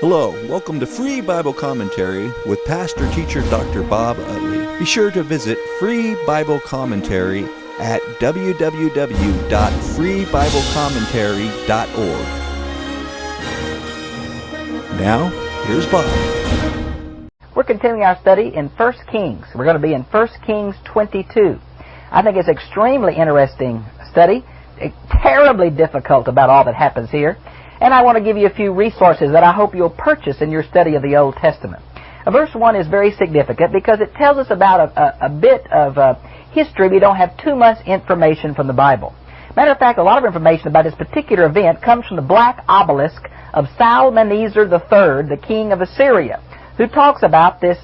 Hello, welcome to Free Bible Commentary with Pastor Teacher Dr. Bob Utley. Be sure to visit Free Bible Commentary at www.freebiblecommentary.org. Now, here's Bob. We're continuing our study in 1 Kings. We're going to be in 1 Kings 22. I think it's an extremely interesting study, terribly difficult about all that happens here. And I want to give you a few resources that I hope you'll purchase in your study of the Old Testament. Verse 1 is very significant because it tells us about a bit of history. We don't have too much information from the Bible. Matter of fact, a lot of information about this particular event comes from the black obelisk of Salmaneser III, the king of Assyria, who talks about this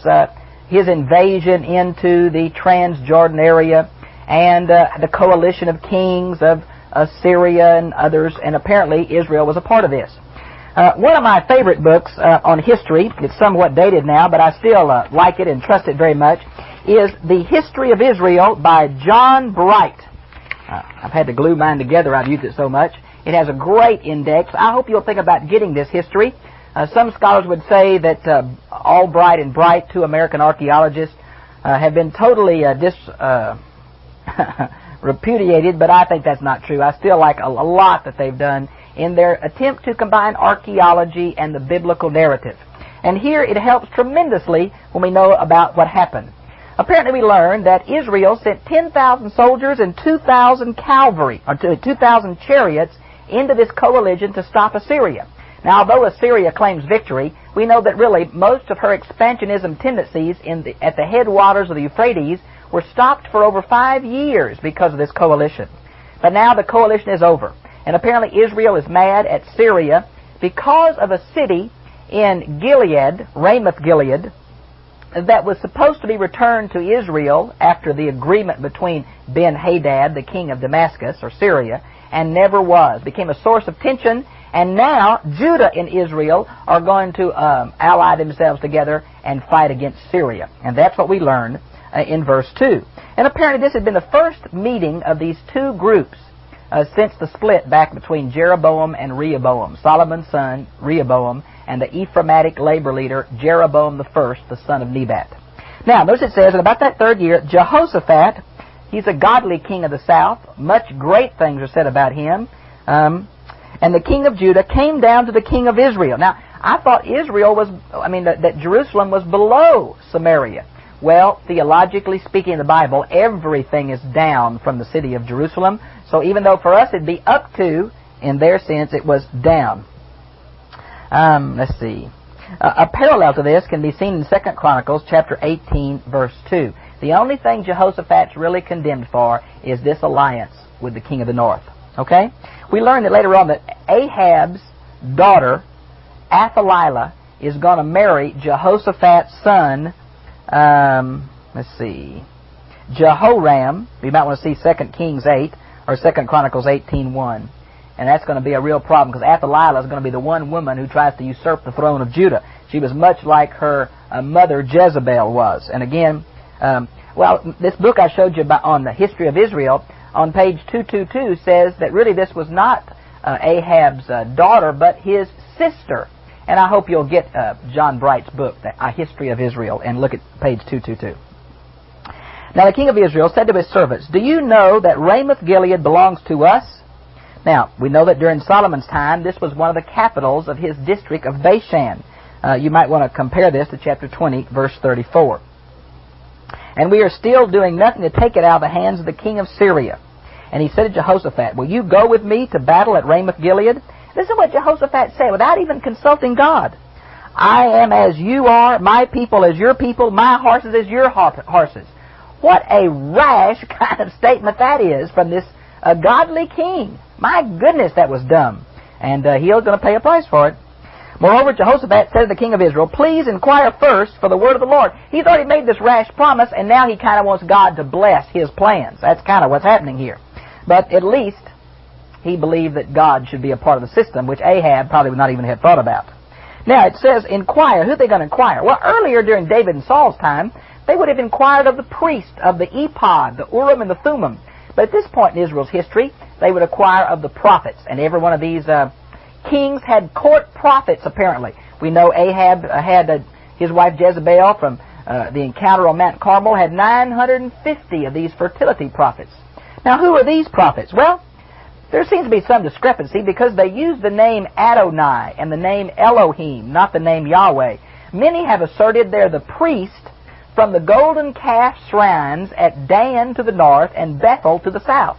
his invasion into the Transjordan area and the coalition of kings of Assyria and others, and apparently Israel was a part of this. One of my favorite books on history, it's somewhat dated now, but I still like it and trust it very much, is The History of Israel by John Bright. I've had to glue mine together, I've used it so much. It has a great index. I hope you'll think about getting this history. Some scholars would say that Albright and Bright, two American archaeologists, have been totally repudiated, but I think that's not true. I still like a lot that they've done in their attempt to combine archaeology and the biblical narrative. And here it helps tremendously when we know about what happened. Apparently we learned that Israel sent 10,000 soldiers and 2,000 cavalry, or 2,000 chariots into this coalition to stop Assyria. Now, although Assyria claims victory, we know that really most of her expansionism tendencies at the headwaters of the Euphrates were stopped for over 5 years because of this coalition. But now the coalition is over. And apparently Israel is mad at Syria because of a city in Gilead, Ramoth Gilead, that was supposed to be returned to Israel after the agreement between Ben-Hadad, the king of Damascus, or Syria, and never was. Became a source of tension, and now Judah and Israel are going to ally themselves together and fight against Syria. And that's what we learned in verse 2. And apparently this had been the first meeting of these two groups since the split back between Jeroboam and Rehoboam, Solomon's son Rehoboam, and the Ephraimitic labor leader Jeroboam I, the son of Nebat. Now, notice it says, in about that third year, Jehoshaphat, he's a godly king of the south. Much great things are said about him. And the king of Judah came down to the king of Israel. Now, I thought that Jerusalem was below Samaria. Well, theologically speaking in the Bible, everything is down from the city of Jerusalem. So even though for us it'd be up to, in their sense, it was down. Let's see. A parallel to this can be seen in 2 Chronicles chapter 18, verse 2. The only thing Jehoshaphat's really condemned for is this alliance with the king of the north. Okay? We learn that later on that Ahab's daughter, Athaliah, is going to marry Jehoshaphat's son, Jehoram. You might want to see 2 Kings 8 or 2 Chronicles 18:1. And that's going to be a real problem because Athaliah is going to be the one woman who tries to usurp the throne of Judah. She was much like her mother Jezebel was. And again, this book I showed you on the history of Israel on page 222 says that really this was not Ahab's daughter but his sister. And I hope you'll get John Bright's book, A History of Israel, and look at page 222. Now the king of Israel said to his servants, "Do you know that Ramoth Gilead belongs to us?" Now, we know that during Solomon's time, this was one of the capitals of his district of Bashan. You might want to compare this to chapter 20, verse 34. "And we are still doing nothing to take it out of the hands of the king of Syria." And he said to Jehoshaphat, "Will you go with me to battle at Ramoth Gilead?" This is what Jehoshaphat said without even consulting God. "I am as you are, my people as your people, my horses as your horses." What a rash kind of statement that is from this godly king. My goodness, that was dumb. And he's going to pay a price for it. Moreover, Jehoshaphat said to the king of Israel, "Please inquire first for the word of the Lord." He's already made this rash promise, and now he kind of wants God to bless his plans. That's kind of what's happening here. But at least he believed that God should be a part of the system, which Ahab probably would not even have thought about. Now, it says, inquire. Who are they going to inquire? Well, earlier during David and Saul's time, they would have inquired of the priest, of the ephod, the Urim and the Thummim. But at this point in Israel's history, they would inquire of the prophets. And every one of these kings had court prophets, apparently. We know Ahab had his wife Jezebel from the encounter on Mount Carmel had 950 of these fertility prophets. Now, who are these prophets? Well, there seems to be some discrepancy because they use the name Adonai and the name Elohim, not the name Yahweh. Many have asserted they're the priest from the golden calf shrines at Dan to the north and Bethel to the south.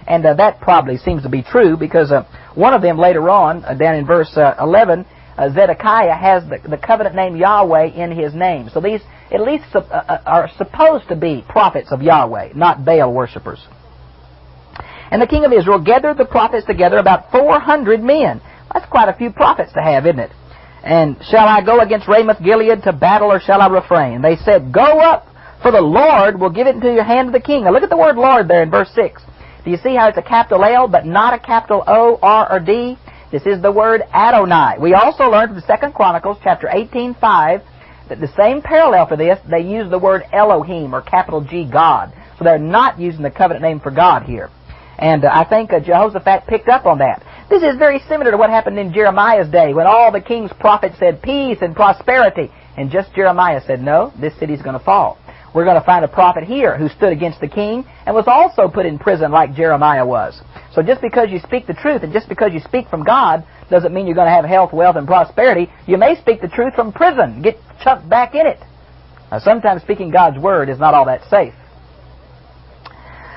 And that probably seems to be true because one of them later on, down in verse 11, Zedekiah has the covenant name Yahweh in his name. So these at least are supposed to be prophets of Yahweh, not Baal worshippers. And the king of Israel gathered the prophets together, about 400 men. That's quite a few prophets to have, isn't it? And shall I go against Ramoth-Gilead to battle, or shall I refrain? They said, go up, for the Lord will give it into your hand of the king. Now look at the word Lord there in verse 6. Do you see how it's a capital L but not a capital O, R, or D? This is the word Adonai. We also learned from 2 Chronicles chapter 18:5 that the same parallel for this, they use the word Elohim, or capital G, God. So they're not using the covenant name for God here. And I think Jehoshaphat picked up on that. This is very similar to what happened in Jeremiah's day when all the king's prophets said peace and prosperity. And just Jeremiah said, no, this city's going to fall. We're going to find a prophet here who stood against the king and was also put in prison like Jeremiah was. So just because you speak the truth and just because you speak from God doesn't mean you're going to have health, wealth, and prosperity. You may speak the truth from prison, get chucked back in it. Now, sometimes speaking God's word is not all that safe.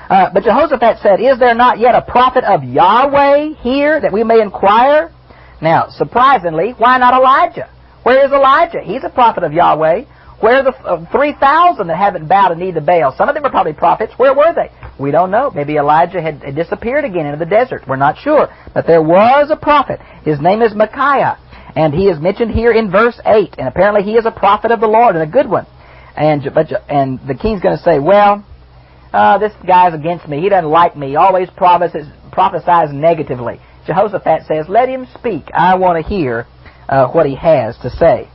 But Jehoshaphat said, is there not yet a prophet of Yahweh here that we may inquire? Now, surprisingly, why not Elijah? Where is Elijah? He's a prophet of Yahweh. Where are the 3,000 that haven't bowed a knee to Baal? Some of them are probably prophets. Where were they? We don't know. Maybe Elijah had disappeared again into the desert. We're not sure. But there was a prophet. His name is Micaiah. And he is mentioned here in verse 8. And apparently he is a prophet of the Lord and a good one. And the king's going to say, well, this guy's against me. He doesn't like me. He always prophesies negatively. Jehoshaphat says, let him speak. I want to hear what he has to say.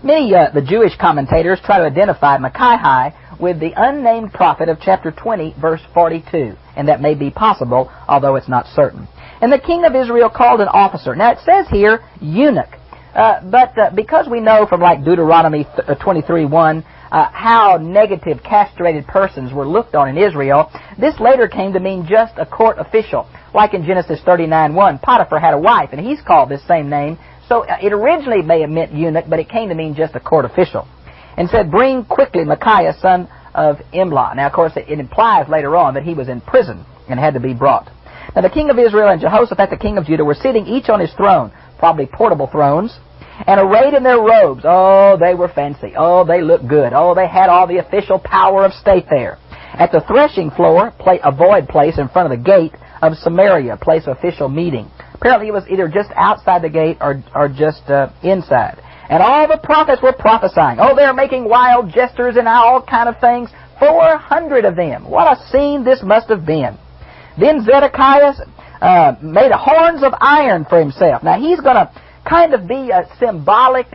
Many the Jewish commentators try to identify Micaiah with the unnamed prophet of chapter 20, verse 42. And that may be possible, although it's not certain. And the king of Israel called an officer. Now it says here, eunuch. But because we know from like Deuteronomy 23:1 how negative castrated persons were looked on in Israel, this later came to mean just a court official. Like in Genesis 39:1, Potiphar had a wife, and he's called this same name. So it originally may have meant eunuch, but it came to mean just a court official. And said, bring quickly Micaiah, son of Imlah. Now, of course, it implies later on that he was in prison and had to be brought. Now, the king of Israel and Jehoshaphat, the king of Judah, were sitting each on his throne, probably portable thrones, and arrayed in their robes. Oh, they were fancy. Oh, they looked good. Oh, they had all the official power of state there. At the threshing floor, a void place in front of the gate of Samaria, place of official meeting. Apparently it was either just outside the gate or just inside. And all the prophets were prophesying. Oh, they're making wild gestures and all kind of things. 400 of them. What a scene this must have been. Then Zedekiah made horns of iron for himself. Now he's going to kind of be a symbolic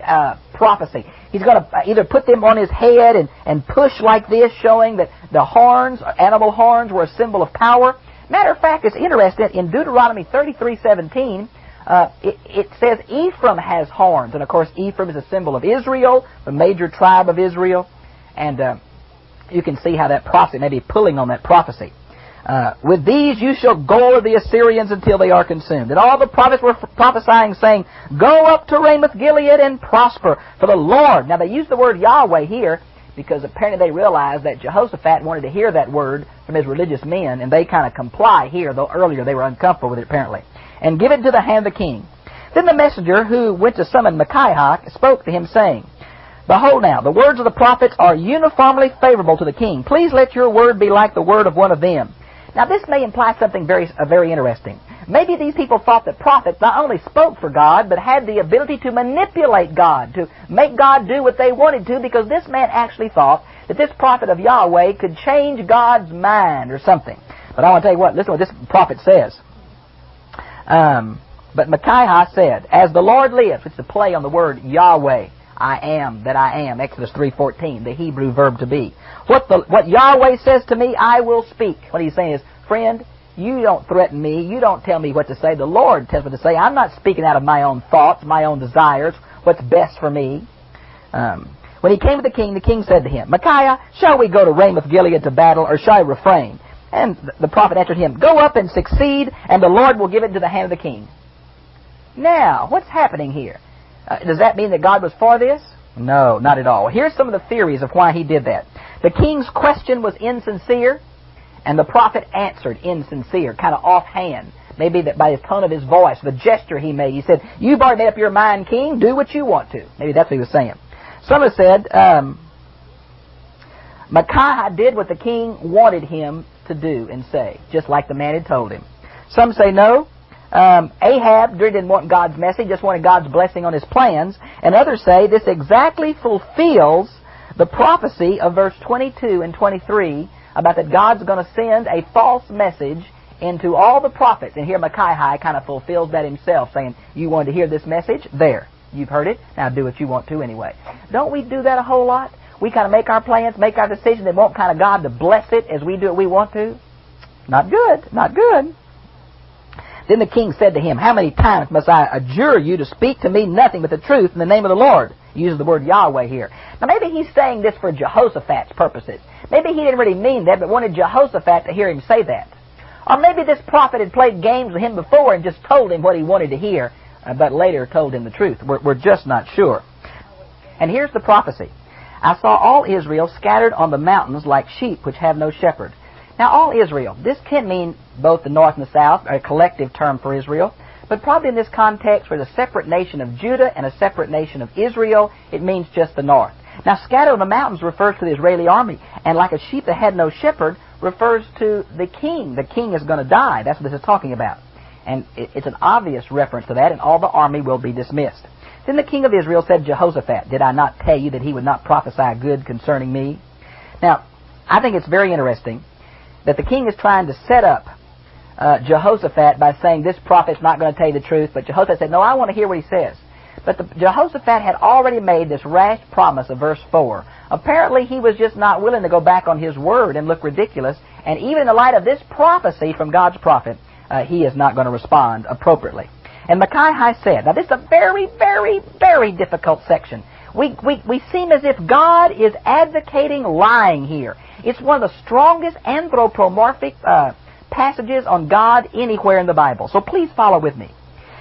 prophecy. He's going to either put them on his head and push like this, showing that the horns, animal horns, were a symbol of power. Matter of fact, it's interesting, in Deuteronomy 33:17, it says Ephraim has horns. And of course, Ephraim is a symbol of Israel, the major tribe of Israel. And you can see how that prophecy may be pulling on that prophecy. With these you shall gore the Assyrians until they are consumed. And all the prophets were prophesying, saying, go up to Ramoth-Gilead and prosper for the Lord. Now they use the word Yahweh here because apparently they realized that Jehoshaphat wanted to hear that word from his religious men, and they kind of comply here, though earlier they were uncomfortable with it apparently. And give it into the hand of the king. Then the messenger who went to summon Micaiah spoke to him, saying, behold now, the words of the prophets are uniformly favorable to the king. Please let your word be like the word of one of them. Now this may imply something very interesting. Maybe these people thought that prophets not only spoke for God, but had the ability to manipulate God, to make God do what they wanted to, because this man actually thought that this prophet of Yahweh could change God's mind or something. But I want to tell you what, listen to what this prophet says. But Micaiah said, as the Lord lives, which is a play on the word Yahweh, I am that I am, Exodus 3:14, the Hebrew verb to be. What Yahweh says to me, I will speak. What he's saying is, friend, You don't threaten me. You don't tell me what to say. The Lord tells me to say. I'm not speaking out of my own thoughts, my own desires, what's best for me. When he came to the king said to him, Micaiah, shall we go to Ramoth-Gilead to battle, or shall I refrain? And the prophet answered him, Go up and succeed, and the Lord will give it into the hand of the king. Now, what's happening here? Does that mean that God was for this? No, not at all. Here's some of the theories of why he did that. The king's question was insincere, and the prophet answered insincere, kind of offhand. Maybe that by the tone of his voice, the gesture he made. He said, You've already made up your mind, king. Do what you want to. Maybe that's what he was saying. Some have said, Micaiah did what the king wanted him to do and say, just like the man had told him. Some say no. Ahab didn't want God's message, just wanted God's blessing on his plans. And others say this exactly fulfills the prophecy of verse 22 and 23 about that God's going to send a false message into all the prophets. And here Micaiah kind of fulfills that himself, saying, You wanted to hear this message? There. You've heard it. Now do what you want to anyway. Don't we do that a whole lot? We kind of make our plans, make our decisions, and want kind of God to bless it as we do what we want to? Not good. Not good. Then the king said to him, How many times must I adjure you to speak to me nothing but the truth in the name of the Lord? He uses the word Yahweh here. Now maybe he's saying this for Jehoshaphat's purposes. Maybe he didn't really mean that, but wanted Jehoshaphat to hear him say that. Or maybe this prophet had played games with him before and just told him what he wanted to hear, but later told him the truth. We're just not sure. And here's the prophecy. I saw all Israel scattered on the mountains like sheep which have no shepherd. Now, all Israel, this can mean both the north and the south, a collective term for Israel, but probably in this context where the separate nation of Judah and a separate nation of Israel, it means just the north. Now, scattered on the mountains refers to the Israeli army, and like a sheep that had no shepherd refers to the king. The king is going to die. That's what this is talking about. And it's an obvious reference to that, and all the army will be dismissed. Then the king of Israel said to Jehoshaphat, Did I not tell you that he would not prophesy good concerning me? Now, I think it's very interesting that the king is trying to set up Jehoshaphat by saying this prophet's not going to tell you the truth, but Jehoshaphat said, No, I want to hear what he says. But Jehoshaphat had already made this rash promise of verse 4. Apparently he was just not willing to go back on his word and look ridiculous, and even in the light of this prophecy from God's prophet, he is not going to respond appropriately. And Micaiah said, now this is a very, very, very difficult section. We seem as if God is advocating lying here. It's one of the strongest anthropomorphic passages on God anywhere in the Bible. So please follow with me.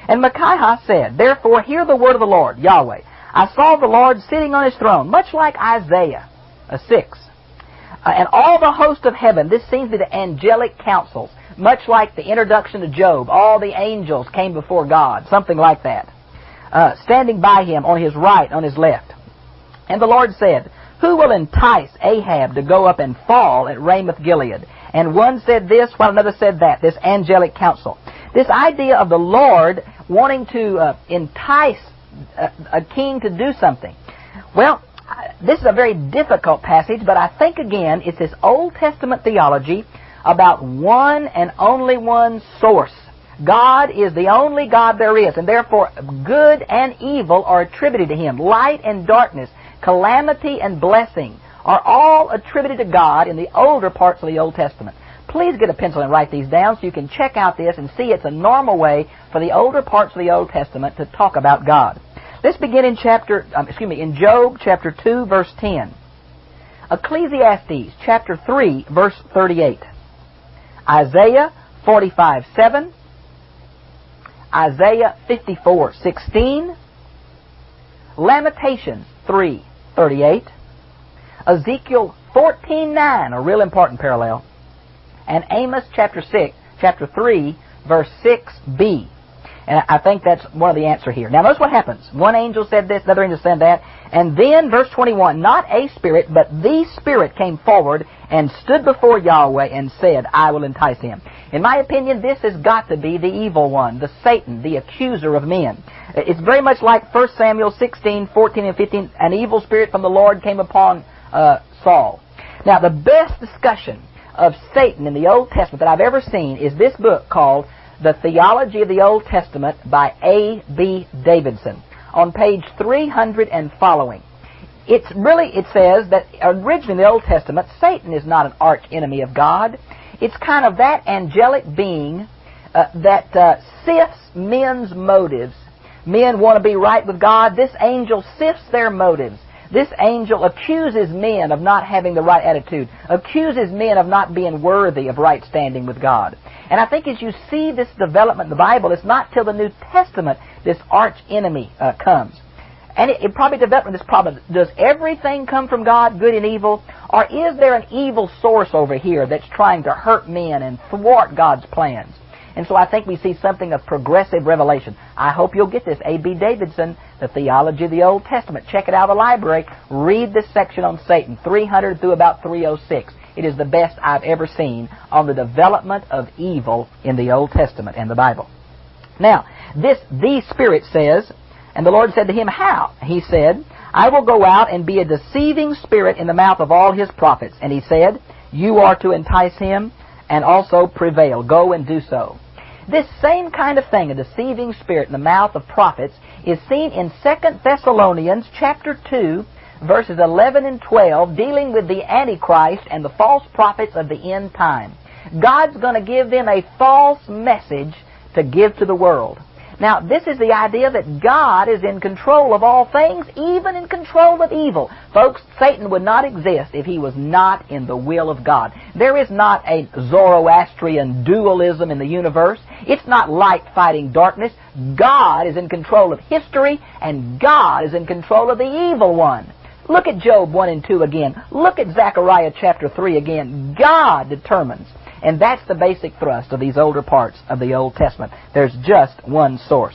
And Micaiah said, Therefore hear the word of the Lord, Yahweh. I saw the Lord sitting on his throne, much like Isaiah 6. And all the host of heaven, this seems to be the angelic councils, much like the introduction to Job. All the angels came before God, something like that. Standing by him on his right, on his left. And the Lord said, Who will entice Ahab to go up and fall at Ramoth-Gilead? And one said this, while another said that, this angelic council. This idea of the Lord wanting to entice a king to do something. Well, this is a very difficult passage, but I think, again, it's this Old Testament theology about one and only one source. God is the only God there is, and therefore good and evil are attributed to Him. Light and darkness, calamity and blessing are all attributed to God in the older parts of the Old Testament. Please get a pencil and write these down so you can check out this and see it's a normal way for the older parts of the Old Testament to talk about God. Let's begin in in Job chapter 2, verse 10. Ecclesiastes chapter 3, verse 38. Isaiah 45:7. Isaiah 54:16. Lamentations 3:38. Ezekiel 14:9, a real important parallel. And Amos chapter 3, verse 6b. And I think that's one of the answer here. Now notice what happens. One angel said this, another angel said that. And then, verse 21, not a spirit, but the Spirit came forward and stood before Yahweh and said, I will entice him. In my opinion, this has got to be the evil one, the Satan, the accuser of men. It's very much like 1 Samuel 16, 14, and 15. An evil spirit from the Lord came upon Saul. Now, the best discussion of Satan in the Old Testament that I've ever seen is this book called The Theology of the Old Testament by A.B. Davidson on page 300 and following. It says that originally in the Old Testament, Satan is not an arch enemy of God. It's kind of that angelic being that sifts men's motives. Men want to be right with God. This angel sifts their motives. This angel accuses men of not having the right attitude, accuses men of not being worthy of right standing with God. And I think as you see this development in the Bible, it's not till the New Testament this arch enemy comes. And it probably developed this problem. Does everything come from God, good and evil? Or is there an evil source over here that's trying to hurt men and thwart God's plans? And so I think we see something of progressive revelation. I hope you'll get this. A.B. Davidson, The Theology of the Old Testament. Check it out in the library. Read this section on Satan, 300 through about 306. It is the best I've ever seen on the development of evil in the Old Testament and the Bible. Now, the Spirit says, and the Lord said to him, how? He said, I will go out and be a deceiving spirit in the mouth of all his prophets. And he said, you are to entice him and also prevail. Go and do so. This same kind of thing, a deceiving spirit in the mouth of prophets, is seen in 2 Thessalonians chapter 2, verses 11 and 12, dealing with the Antichrist and the false prophets of the end time. God's going to give them a false message to give to the world. Now, this is the idea that God is in control of all things, even in control of evil. Folks, Satan would not exist if he was not in the will of God. There is not a Zoroastrian dualism in the universe. It's not light fighting darkness. God is in control of history, and God is in control of the evil one. Look at Job 1 and 2 again. Look at Zechariah chapter 3 again. God determines. And that's the basic thrust of these older parts of the Old Testament. There's just one source.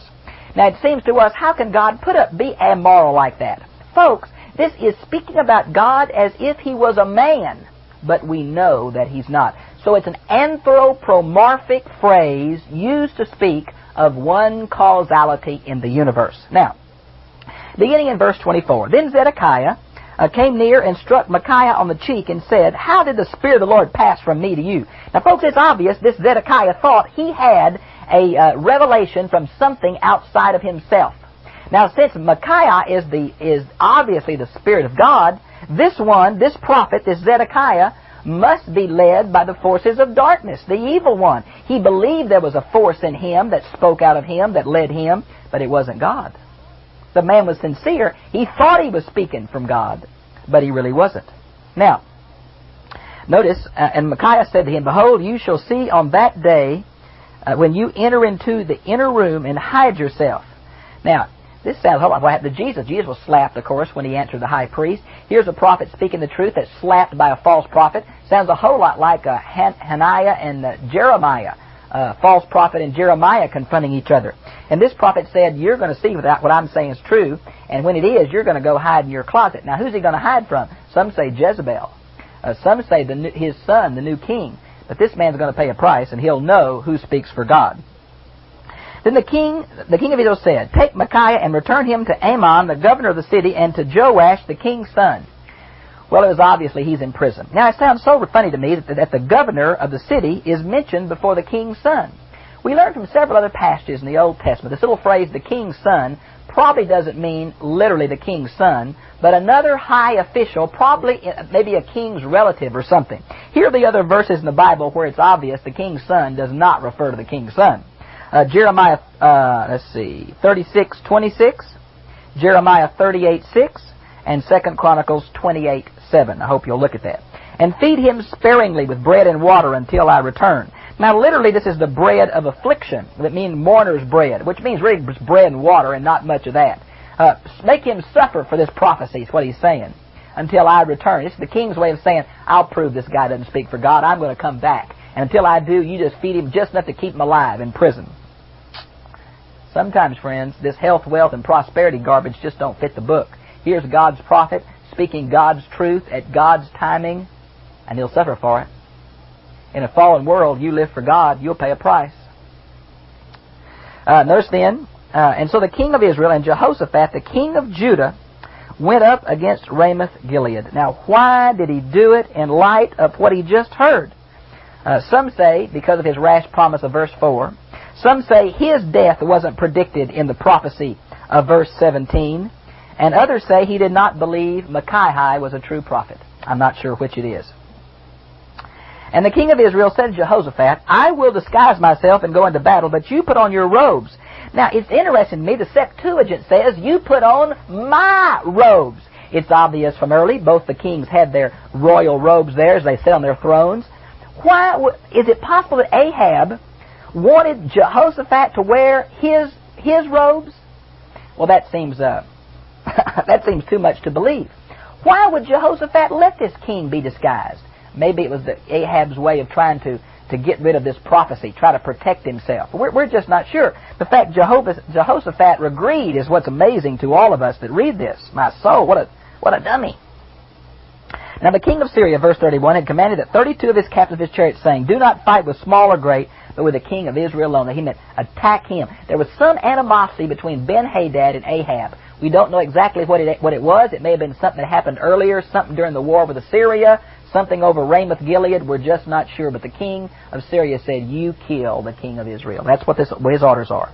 Now, it seems to us, how can God be amoral like that? Folks, this is speaking about God as if he was a man, but we know that he's not. So it's an anthropomorphic phrase used to speak of one causality in the universe. Now, beginning in verse 24, then Zedekiah came near and struck Micaiah on the cheek and said, how did the Spirit of the Lord pass from me to you? Now, folks, it's obvious this Zedekiah thought he had a revelation from something outside of himself. Now, since Micaiah is obviously the Spirit of God, this prophet, this Zedekiah, must be led by the forces of darkness, the evil one. He believed there was a force in him that spoke out of him, that led him, but it wasn't God. The man was sincere. He thought he was speaking from God, but he really wasn't. Now, notice, and Micaiah said to him, behold, you shall see on that day when you enter into the inner room and hide yourself. Now, this sounds a whole lot what happened to Jesus. Jesus was slapped, of course, when he answered the high priest. Here's a prophet speaking the truth that's slapped by a false prophet. Sounds a whole lot like Hananiah and Jeremiah. False prophet and Jeremiah confronting each other. And this prophet said, you're going to see that what I'm saying is true, and when it is, you're going to go hide in your closet. Now, who's he going to hide from? Some say Jezebel. Some say his son, the new king. But this man's going to pay a price, and he'll know who speaks for God. Then the king of Israel said, take Micaiah and return him to Amon, the governor of the city, and to Joash, the king's son. Well, it was obviously he's in prison. Now, it sounds so funny to me that the governor of the city is mentioned before the king's son. We learn from several other passages in the Old Testament, this little phrase, the king's son, probably doesn't mean literally the king's son, but another high official, probably maybe a king's relative or something. Here are the other verses in the Bible where it's obvious the king's son does not refer to the king's son. Jeremiah, 36:26, Jeremiah 38:6, and 2 Chronicles 28:7. I hope you'll look at that. And feed him sparingly with bread and water until I return. Now, literally, this is the bread of affliction. That means mourner's bread, which means really bread and water and not much of that. Make him suffer for this prophecy is what he's saying, until I return. This is the king's way of saying, I'll prove this guy doesn't speak for God. I'm going to come back. And until I do, you just feed him just enough to keep him alive in prison. Sometimes, friends, this health, wealth, and prosperity garbage just don't fit the book. Here's God's prophet speaking God's truth at God's timing, and he'll suffer for it. In a fallen world, you live for God, you'll pay a price. Notice then, and so the king of Israel and Jehoshaphat, the king of Judah, went up against Ramoth-Gilead. Now, why did he do it in light of what he just heard? Some say because of his rash promise of verse 4. Some say his death wasn't predicted in the prophecy of verse 17. And others say he did not believe Micaiah was a true prophet. I'm not sure which it is. And the king of Israel said to Jehoshaphat, I will disguise myself and go into battle, but you put on your robes. Now, it's interesting to me, the Septuagint says, you put on my robes. It's obvious from early, both the kings had their royal robes there as they sat on their thrones. Why is it possible that Ahab wanted Jehoshaphat to wear his robes? Well, that seems that seems too much to believe. Why would Jehoshaphat let this king be disguised? Maybe it was Ahab's way of trying to get rid of this prophecy, try to protect himself. We're just not sure. The fact Jehoshaphat agreed is what's amazing to all of us that read this. My soul, what a dummy. Now the king of Syria, verse 31, had commanded that 32 of his captains of his chariots, saying, do not fight with small or great, but with the king of Israel alone. That he meant attack him. There was some animosity between Ben-Hadad and Ahab. We don't know exactly what it was. It may have been something that happened earlier, something during the war with Assyria, something over Ramoth-Gilead. We're just not sure. But the king of Syria said, you kill the king of Israel. That's what his orders are.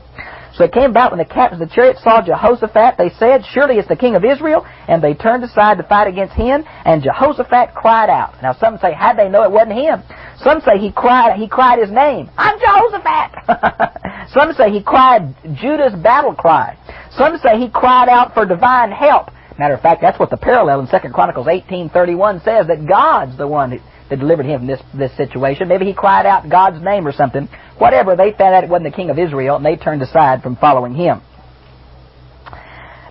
So it came about when the captains of the chariot saw Jehoshaphat, they said, surely it's the king of Israel. And they turned aside to fight against him. And Jehoshaphat cried out. Now some say, how'd they know it wasn't him? Some say he cried his name. I'm Jehoshaphat. Some say he cried Judah's battle cry. Some say he cried out for divine help. Matter of fact, that's what the parallel in 2 Chronicles 18:31 says, that God's the one that delivered him from this situation. Maybe he cried out God's name or something. Whatever, they found out it wasn't the king of Israel, and they turned aside from following him.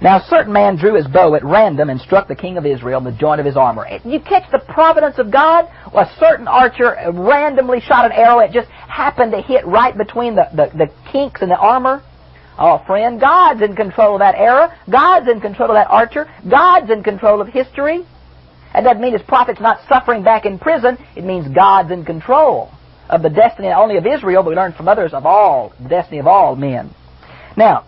Now a certain man drew his bow at random and struck the king of Israel in the joint of his armor. You catch the providence of God? Well, a certain archer randomly shot an arrow. It just happened to hit right between the kinks in the armor. Oh, friend, God's in control of that arrow. God's in control of that archer. God's in control of history. That doesn't mean his prophet's not suffering back in prison. It means God's in control of the destiny not only of Israel, but we learn from others of all, the destiny of all men. Now,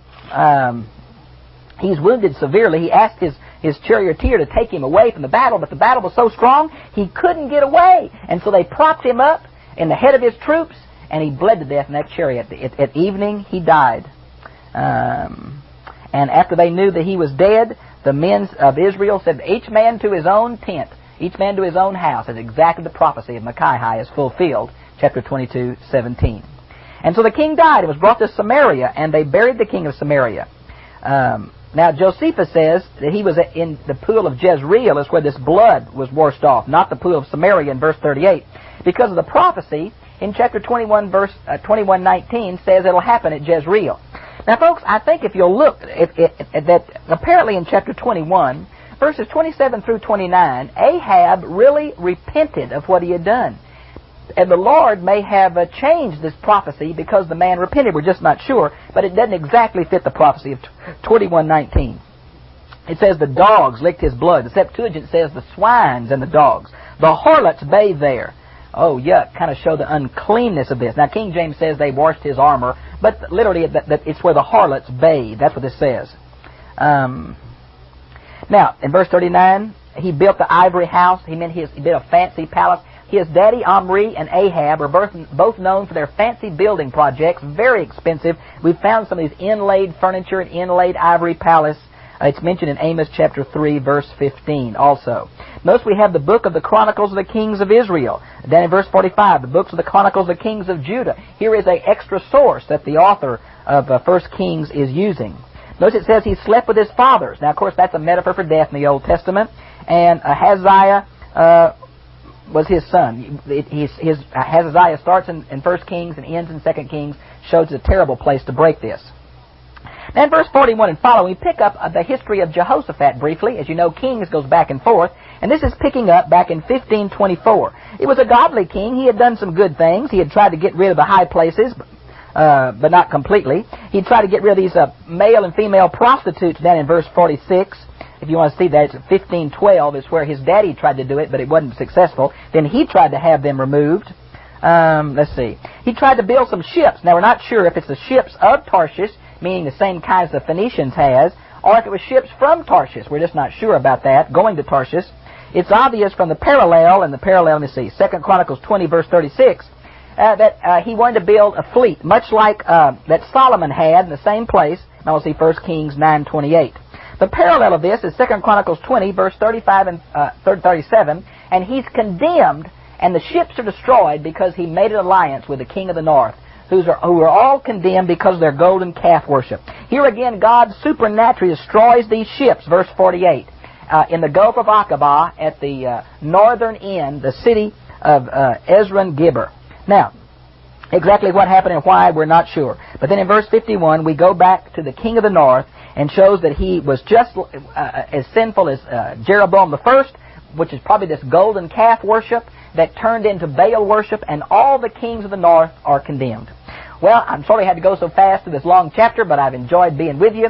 he's wounded severely. He asked his charioteer to take him away from the battle, but the battle was so strong he couldn't get away. And so they propped him up in the head of his troops, and he bled to death in that chariot. At evening, he died. And after they knew that he was dead, the men of Israel said, each man to his own tent, each man to his own house, as exactly the prophecy of Micaiah is fulfilled, chapter 22:17. And so the king died and was brought to Samaria, and they buried the king of Samaria. Now Josephus says that he was in the pool of Jezreel is where this blood was washed off, not the pool of Samaria in verse 38, because of the prophecy in chapter 21, verse 21:19 says it'll happen at Jezreel. Now, folks, I think if you'll look at that, apparently in chapter 21, verses 27 through 29, Ahab really repented of what he had done. And the Lord may have changed this prophecy because the man repented. We're just not sure, but it doesn't exactly fit the prophecy of 21:19. It says the dogs licked his blood. The Septuagint says the swines and the dogs. The harlots bathed there. Oh, yuck, kind of show the uncleanness of this. Now, King James says they washed his armor, but literally that it's where the harlots bathe. That's what this says. Now, in verse 39, he built the ivory house. He built a fancy palace. His daddy, Omri, and Ahab were both known for their fancy building projects, very expensive. We've found some of these inlaid furniture and inlaid ivory palace. It's mentioned in Amos chapter 3, verse 15 also. Notice we have the book of the Chronicles of the Kings of Israel. Then in verse 45, the books of the Chronicles of the Kings of Judah. Here is an extra source that the author of 1 Kings is using. Notice it says he slept with his fathers. Now, of course, that's a metaphor for death in the Old Testament. And Ahaziah was his son. Ahaziah starts in 1 Kings and ends in 2 Kings. Shows it's a terrible place to break this. Now in verse 41 and following, we pick up the history of Jehoshaphat briefly. As you know, Kings goes back and forth. And this is picking up back in 1524. It was a godly king. He had done some good things. He had tried to get rid of the high places, but not completely. He tried to get rid of these male and female prostitutes down in verse 46. If you want to see that, it's 1512 is where his daddy tried to do it, but it wasn't successful. Then he tried to have them removed. Let's see. He tried to build some ships. Now, we're not sure if it's the ships of Tarshish, meaning the same kinds the Phoenicians has, or if it was ships from Tarshish. We're just not sure about that, going to Tarshish. It's obvious from the parallel, let me see, 2 Chronicles 20, verse 36, that he wanted to build a fleet, much like that Solomon had in the same place. Now we'll see 1 Kings 9:28. The parallel of this is 2 Chronicles 20, verse 35 and 37, and he's condemned And the ships are destroyed because he made an alliance with the king of the north, who are all condemned because of their golden calf worship. Here again, God supernaturally destroys these ships, verse 48, in the Gulf of Aqaba at the northern end, the city of Ezron-Gibber. Now, exactly what happened and why, we're not sure. But then in verse 51, we go back to the king of the north and shows that he was just as sinful as Jeroboam the first, which is probably this golden calf worship that turned into Baal worship, and all the kings of the north are condemned. Well, I'm sorry I had to go so fast through this long chapter, but I've enjoyed being with you,